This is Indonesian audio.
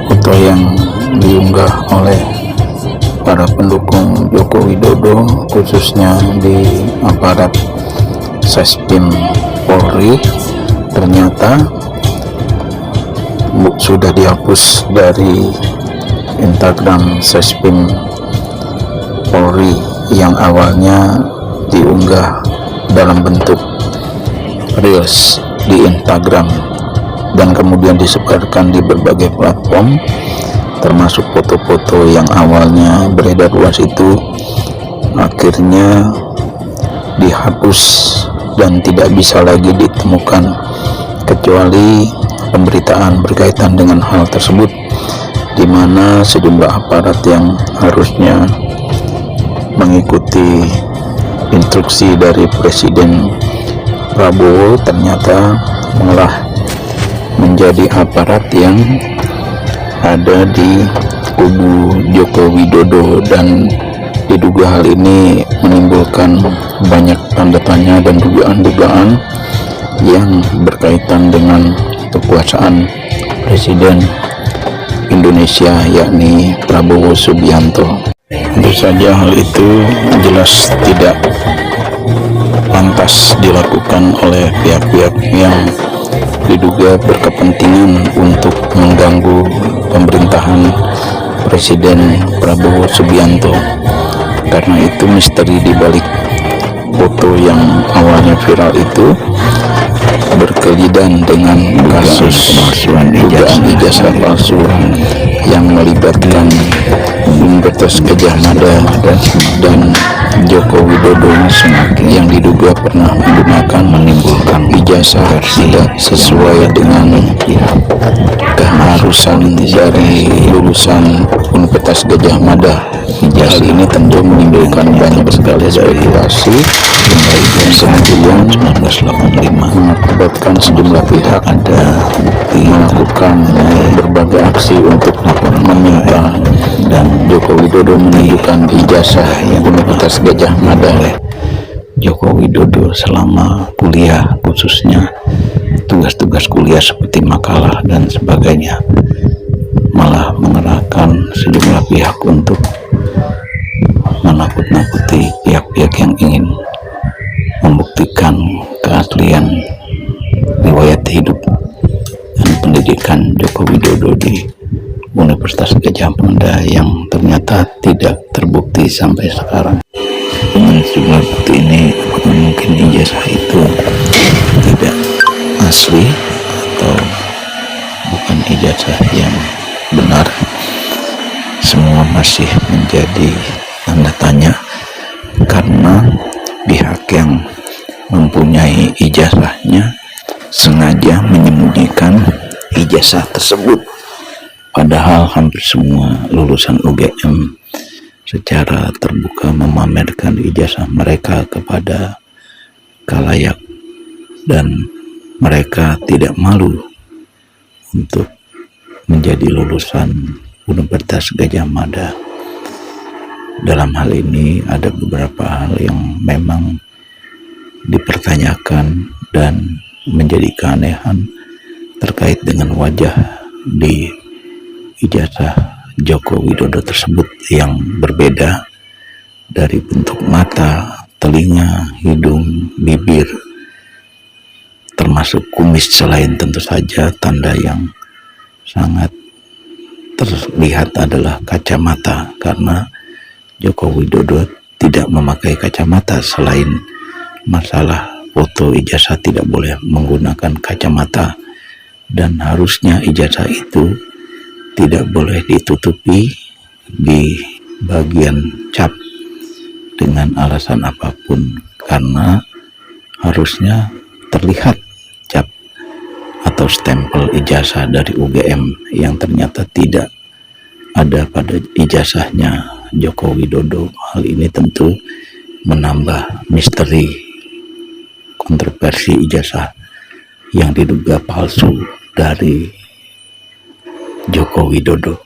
Foto yang diunggah oleh para pendukung Joko Widodo, khususnya di aparat Sespim Polri, ternyata sudah dihapus dari Instagram Sespim Polri yang awalnya diunggah dalam bentuk reels di Instagram dan kemudian disebarkan di berbagai platform, termasuk foto-foto yang awalnya beredar luas itu akhirnya dihapus dan tidak bisa lagi ditemukan, kecuali pemberitaan berkaitan dengan hal tersebut, di mana sejumlah aparat yang harusnya mengikuti instruksi dari Presiden Prabowo ternyata malah menjadi aparat yang ada di kubu Joko Widodo, dan diduga hal ini menimbulkan banyak tanda tanya dan dugaan-dugaan yang berkaitan dengan kekuasaan Presiden Indonesia, yakni Prabowo Subianto. Tentu saja hal itu jelas tidak pantas dilakukan oleh pihak-pihak yang diduga berkepentingan untuk mengganggu pemerintahan Presiden Prabowo Subianto. Karena itu misteri dibalik foto yang awalnya viral itu berkelidan dengan kasus dugaan ijazah palsu yang melibatkan Universitas Gadjah Mada dan Joko Widodo yang diduga pernah menimbulkan ijazah tidak sesuai dengan keharusan dari lulusan Universitas Gadjah Mada. Hal ini tentu menimbulkan banyak sekali spekulasi yang kemudian mengakibatkan sejumlah pihak melakukan berbagai aksi untuk meminta dan Joko Widodo menunjukkan ijazah Universitas Gadjah Mada. Joko Widodo selama kuliah, khususnya tugas-tugas kuliah seperti makalah dan sebagainya, malah mengerahkan sejumlah pihak untuk menakut-nakuti pihak-pihak yang ingin membuktikan keaslian riwayat hidup dan pendidikan Joko Widodo di Universitas Gadjah Mada yang ternyata tidak terbukti sampai sekarang. Dengan sejumlah bukti ini, apakah mungkin ijazah itu tidak asli atau bukan ijazah yang benar? Semua masih menjadi tanda tanya, karena pihak yang mempunyai ijazahnya sengaja menyembunyikan ijazah tersebut, padahal hampir semua lulusan UGM secara terbuka memamerkan ijazah mereka kepada khalayak, dan mereka tidak malu untuk menjadi lulusan Universitas Gadjah Mada. Dalam hal ini ada beberapa hal yang memang dipertanyakan dan menjadi keanehan terkait dengan wajah di ijazah Joko Widodo tersebut yang berbeda dari bentuk mata, telinga, hidung, bibir, termasuk kumis, selain tentu saja tanda yang sangat terlihat adalah kacamata, karena Joko Widodo tidak memakai kacamata. Selain masalah foto ijazah tidak boleh menggunakan kacamata, dan harusnya ijazah itu tidak boleh ditutupi di bagian cap dengan alasan apapun, karena harusnya terlihat cap atau stempel ijazah dari UGM yang ternyata tidak ada pada ijazahnya Joko Widodo. Hal ini tentu menambah misteri kontroversi ijazah yang diduga palsu dari Joko Widodo.